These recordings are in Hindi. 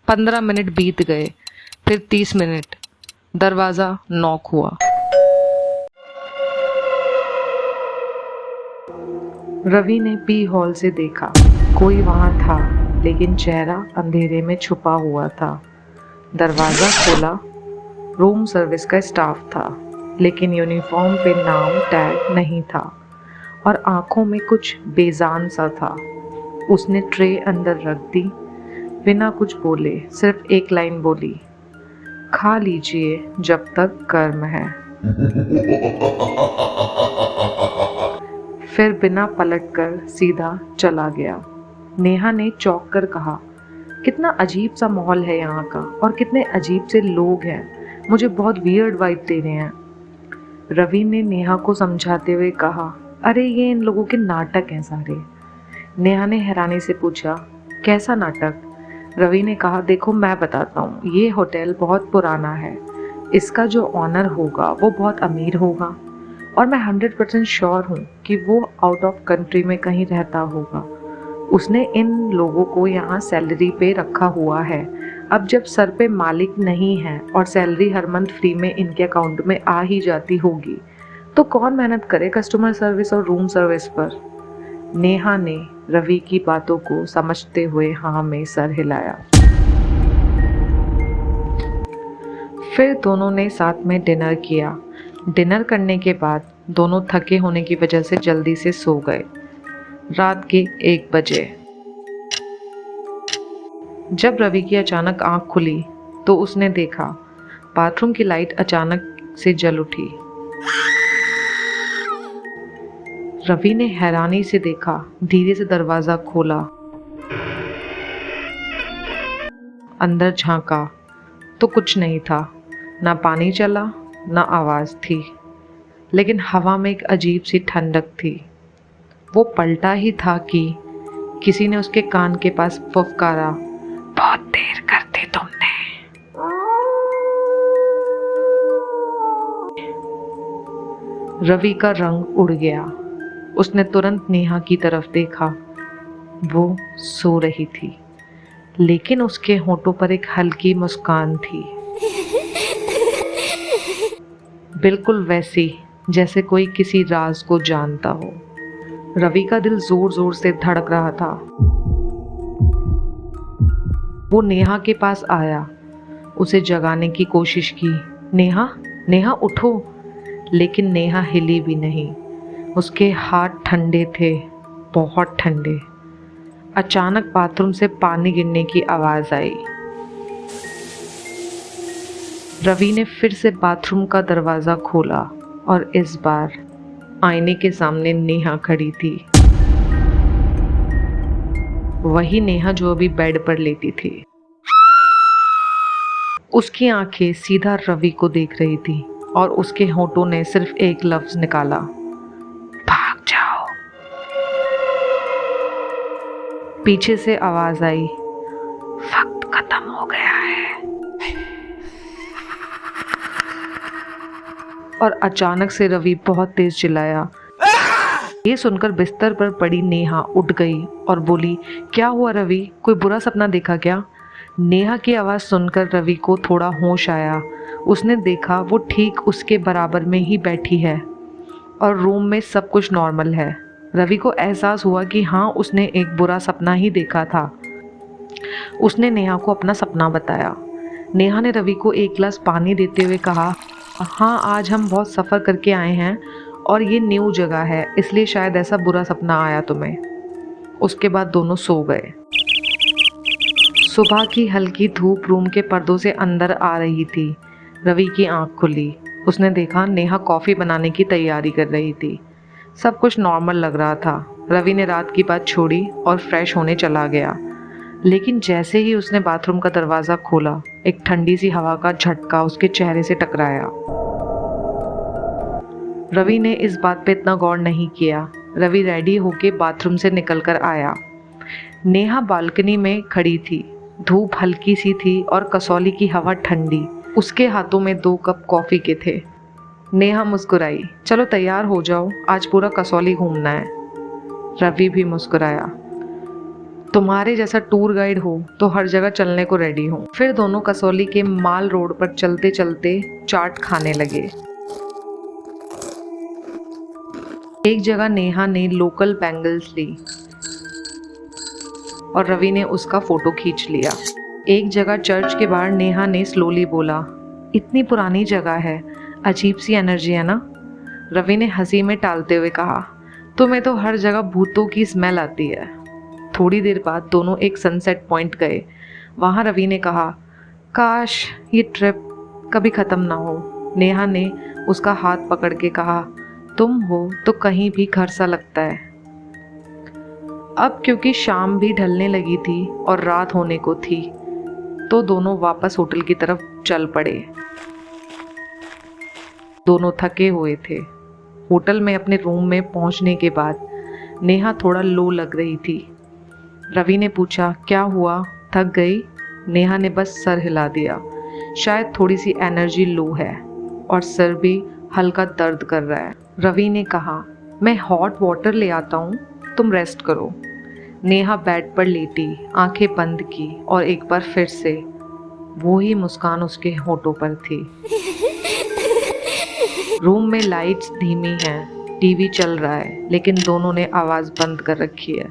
15 मिनट बीत गए, फिर 30 मिनट। दरवाज़ा नॉक हुआ। रवि ने पी हॉल से देखा, कोई वहाँ था, लेकिन चेहरा अंधेरे में छुपा हुआ था। दरवाज़ा खोला, रूम सर्विस का स्टाफ था, लेकिन यूनिफॉर्म पे नाम टैग नहीं था और आंखों में कुछ बेजान सा था। उसने ट्रे अंदर रख दी, बिना कुछ बोले सिर्फ एक लाइन बोली, खा लीजिए जब तक गर्म है। फिर बिना पलटकर सीधा चला गया। नेहा ने चौंक कर कहा, कितना अजीब सा माहौल है यहाँ का और कितने अजीब से लोग हैं, मुझे बहुत वियर्ड वाइब दे रहे हैं। रवि ने नेहा को समझाते हुए कहा, अरे ये इन लोगों के नाटक हैं सारे। नेहा ने हैरानी से पूछा, कैसा नाटक? रवि ने कहा, देखो मैं बताता हूँ, ये होटल बहुत पुराना है, इसका जो ऑनर होगा वो बहुत अमीर होगा और मैं 100% श्योर हूँ कि वो आउट ऑफ कंट्री में कहीं रहता होगा। उसने इन लोगों को यहाँ सैलरी पे रखा हुआ है। अब जब सर पे मालिक नहीं है और सैलरी हर मंथ फ्री में इनके अकाउंट में आ ही जाती होगी, तो कौन मेहनत करे कस्टमर सर्विस और रूम सर्विस पर? नेहा ने रवि की बातों को समझते हुए हाँ में सर हिलाया। फिर दोनों ने साथ में डिनर किया। डिनर करने के बाद दोनों थके होने की वजह से जल्दी से सो गए। रात के 1 बजे जब रवि की अचानक आंख खुली तो उसने देखा बाथरूम की लाइट अचानक से जल उठी। रवि ने हैरानी से देखा, धीरे से दरवाजा खोला, अंदर झांका तो कुछ नहीं था, ना पानी चला ना आवाज थी, लेकिन हवा में एक अजीब सी ठंडक थी। वो पलटा ही था कि किसी ने उसके कान के पास फुफकारा, बहुत देर कर दी तुमने। रवि का रंग उड़ गया। उसने तुरंत नेहा की तरफ देखा। वो सो रही थी, लेकिन उसके होठों पर एक हल्की मुस्कान थी, बिल्कुल वैसी जैसे कोई किसी राज को जानता हो। रवि का दिल जोर जोर से धड़क रहा था। वो नेहा के पास आया, उसे जगाने की कोशिश की, नेहा नेहा उठो, लेकिन नेहा हिली भी नहीं। उसके हाथ ठंडे थे, बहुत ठंडे। अचानक बाथरूम से पानी गिरने की आवाज आई। रवि ने फिर से बाथरूम का दरवाजा खोला और इस बार आईने के सामने नेहा खड़ी थी। वही नेहा जो अभी बेड पर लेटी थी। उसकी आंखें सीधा रवि को देख रही थी और उसके होठों ने सिर्फ एक लफ्ज निकाला, भाग जाओ। पीछे से आवाज आई, वक्त खत्म हो गया है। और अचानक से रवि बहुत तेज चिल्लाया। ये सुनकर बिस्तर पर पड़ी नेहा उठ गई और बोली, क्या हुआ रवि, कोई बुरा सपना देखा क्या? नेहा की आवाज़ सुनकर रवि को थोड़ा होश आया। उसने देखा वो ठीक उसके बराबर में ही बैठी है और रूम में सब कुछ नॉर्मल है। रवि को एहसास हुआ कि हाँ, उसने एक बुरा सपना ही देखा था। उसने नेहा को अपना सपना बताया। नेहा ने रवि को एक गिलास पानी देते हुए कहा, हाँ आज हम बहुत सफ़र करके आए हैं और ये न्यू जगह है, इसलिए शायद ऐसा बुरा सपना आया तुम्हें। उसके बाद दोनों सो गए। सुबह की हल्की धूप रूम के पर्दों से अंदर आ रही थी। रवि की आंख खुली। उसने देखा नेहा कॉफ़ी बनाने की तैयारी कर रही थी। सब कुछ नॉर्मल लग रहा था। रवि ने रात की बात छोड़ी और फ्रेश होने चला गया, लेकिन जैसे ही उसने बाथरूम का दरवाज़ा खोला, एक ठंडी सी हवा का झटका उसके चेहरे से टकराया। रवि ने इस बात पे इतना गौर नहीं किया। रवि रेडी होके बाथरूम से निकल कर आया। नेहा बालकनी में खड़ी थी। धूप हल्की सी थी और कसौली की हवा ठंडी। उसके हाथों में 2 कप कॉफ़ी के थे। नेहा मुस्कुराई, चलो तैयार हो जाओ, आज पूरा कसौली घूमना है। रवि भी मुस्कुराया, तुम्हारे जैसा टूर गाइड हो तो हर जगह चलने को रेडी हूँ। फिर दोनों कसौली के माल रोड पर चलते चलते चाट खाने लगे। एक जगह नेहा ने लोकल बैंगल्स ली और रवि ने उसका फोटो खींच लिया। एक जगह चर्च के बाहर नेहा ने स्लोली बोला, इतनी पुरानी जगह है, अजीब सी एनर्जी है ना। रवि ने हंसी में टालते हुए कहा, तुम्हें तो हर जगह भूतों की स्मेल आती है। थोड़ी देर बाद दोनों एक सनसेट पॉइंट गए। वहाँ रवि ने कहा, काश ये ट्रिप कभी ख़त्म ना हो। नेहा ने उसका हाथ पकड़ के कहा, तुम हो तो कहीं भी घर सा लगता है। अब क्योंकि शाम भी ढलने लगी थी और रात होने को थी तो दोनों वापस होटल की तरफ चल पड़े। दोनों थके हुए थे। होटल में अपने रूम में पहुंचने के बाद नेहा थोड़ा लो लग रही थी। रवि ने पूछा, क्या हुआ, थक गई? नेहा ने बस सर हिला दिया। शायद थोड़ी सी एनर्जी लो है और सर भी हल्का दर्द कर रहा है। रवि ने कहा, मैं हॉट वाटर ले आता हूँ, तुम रेस्ट करो। नेहा बेड पर लेटी, आंखें बंद की और एक बार फिर से वो ही मुस्कान उसके होठों पर थी। रूम में लाइट्स धीमी हैं, टीवी चल रहा है, लेकिन दोनों ने आवाज़ बंद कर रखी है।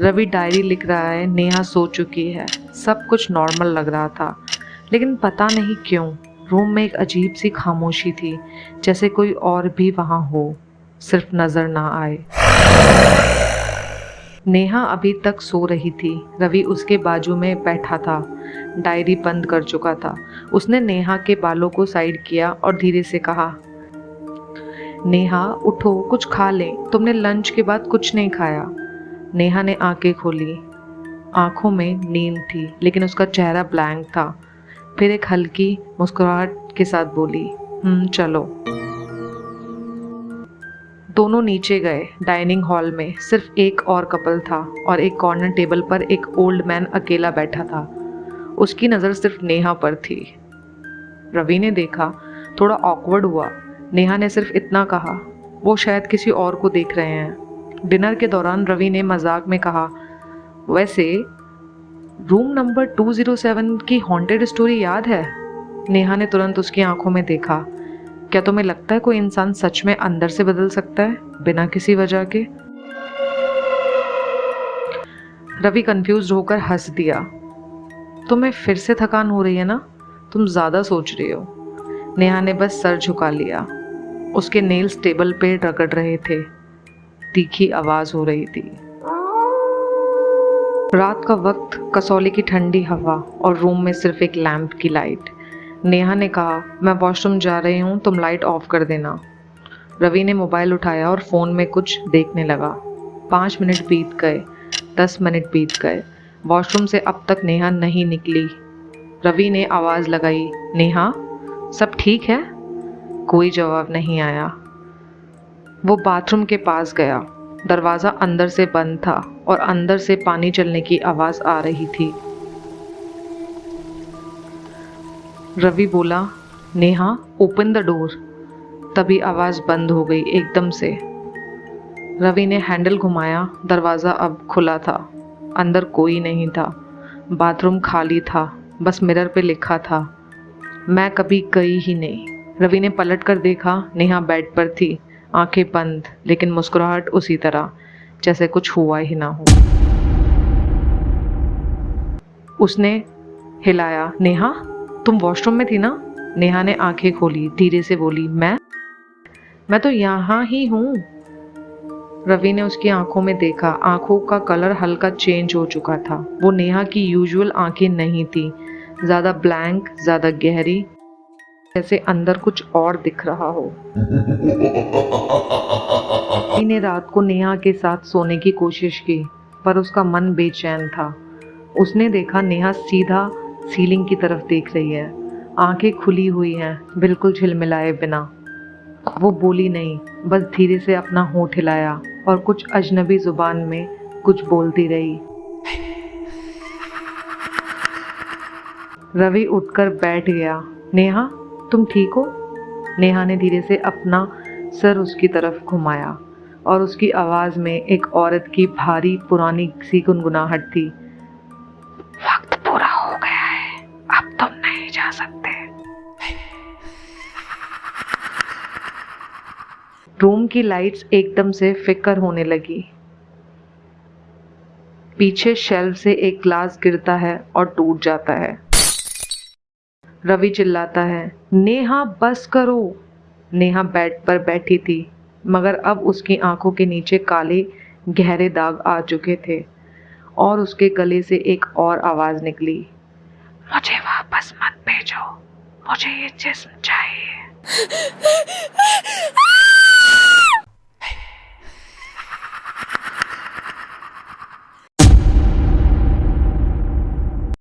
रवि डायरी लिख रहा है, नेहा सो चुकी है। सब कुछ नॉर्मल लग रहा था, लेकिन पता नहीं क्यों रूम में एक अजीब सी खामोशी थी, जैसे कोई और भी वहाँ हो, सिर्फ नज़र ना आए। नेहा अभी तक सो रही थी। रवि उसके बाजू में बैठा था, डायरी बंद कर चुका था। उसने नेहा के बालों को साइड किया और धीरे से कहा, नेहा उठो, कुछ खा ले, तुमने लंच के बाद कुछ नहीं खाया। नेहा ने आंखें खोली। आंखों में नींद थी, लेकिन उसका चेहरा ब्लैंक था। फिर एक हल्की मुस्कुराहट के साथ बोली, चलो। दोनों नीचे गए। डाइनिंग हॉल में सिर्फ एक और कपल था और एक कॉर्नर टेबल पर एक ओल्ड मैन अकेला बैठा था। उसकी नज़र सिर्फ नेहा पर थी। रवि ने देखा, थोड़ा ऑकवर्ड हुआ। नेहा ने सिर्फ इतना कहा, वो शायद किसी और को देख रहे हैं। डिनर के दौरान रवि ने मजाक में कहा, वैसे रूम नंबर 207 की हॉन्टेड स्टोरी याद है? नेहा ने तुरंत उसकी आंखों में देखा। क्या तुम्हें लगता है कोई इंसान सच में अंदर से बदल सकता है बिना किसी वजह के? रवि कंफ्यूज होकर हंस दिया। तुम्हें फिर से थकान हो रही है ना? तुम ज्यादा सोच रही हो। नेहा ने बस सर झुका लिया। उसके नेल्स टेबल पे रगड़ रहे थे। तीखी आवाज हो रही थी। रात का वक्त, कसौली की ठंडी हवा और रूम में सिर्फ एक लैंप की लाइट। नेहा ने कहा, मैं वॉशरूम जा रही हूँ, तुम लाइट ऑफ कर देना। रवि ने मोबाइल उठाया और फ़ोन में कुछ देखने लगा। 5 मिनट बीत गए, 10 मिनट बीत गए। वॉशरूम से अब तक नेहा नहीं निकली। रवि ने आवाज़ लगाई, नेहा सब ठीक है? कोई जवाब नहीं आया। वो बाथरूम के पास गया। दरवाज़ा अंदर से बंद था और अंदर से पानी चलने की आवाज़ आ रही थी। रवि बोला, नेहा ओपन द डोर। तभी आवाज़ बंद हो गई एकदम से। रवि ने हैंडल घुमाया। दरवाज़ा अब खुला था। अंदर कोई नहीं था। बाथरूम खाली था, बस मिरर पे लिखा था, मैं कभी गई ही नहीं। रवि ने पलट कर देखा। नेहा बेड पर थी, आंखें बंद, लेकिन मुस्कुराहट उसी तरह, जैसे कुछ हुआ ही ना हो। उसने हिलाया, नेहा तुम वॉशरूम में थी ना? नेहा ने आंखें खोली, धीरे से बोली, मैं तो यहाँ ही हूँ। रवि ने उसकी आंखों में देखा। आंखों का कलर हल्का चेंज हो चुका था। वो नेहा की यूजुअल आंखें नहीं थी, ज़्यादा ब्लैंक, ज़्यादा गहरी, जैसे अंदर कुछ और दिख रहा हो। रवि ने रात को नेहा के साथ सोने की कोशिश की, पर उसका मन बेचैन था। उसने देखा नेहा सीधा सीलिंग की तरफ देख रही है, आंखें खुली हुई हैं, बिल्कुल झिलमिलाए बिना। वो बोली नहीं, बस धीरे से अपना होंठ हिलाया और कुछ अजनबी जुबान में कुछ बोलती रही। रवि उठकर बैठ गया। नेहा तुम ठीक हो? नेहा ने धीरे से अपना सर उसकी तरफ घुमाया। और उसकी आवाज़ में एक औरत की भारी पुरानी सी गुनगुनाहट थी। वक्त पूरा हो गया है, अब तुम नहीं जा सकते। रूम की लाइट्स एकदम से फिक्र होने लगी। पीछे शेल्फ से एक ग्लास गिरता है और टूट जाता है। रवि चिल्लाता है, नेहा बस करो। नेहा बेड पर बैठी थी, मगर अब उसकी आंखों के नीचे काले गहरे दाग आ चुके थे और उसके गले से एक और आवाज निकली, मुझे वापस मत भेजो, मुझे ये जिस्म चाहिए।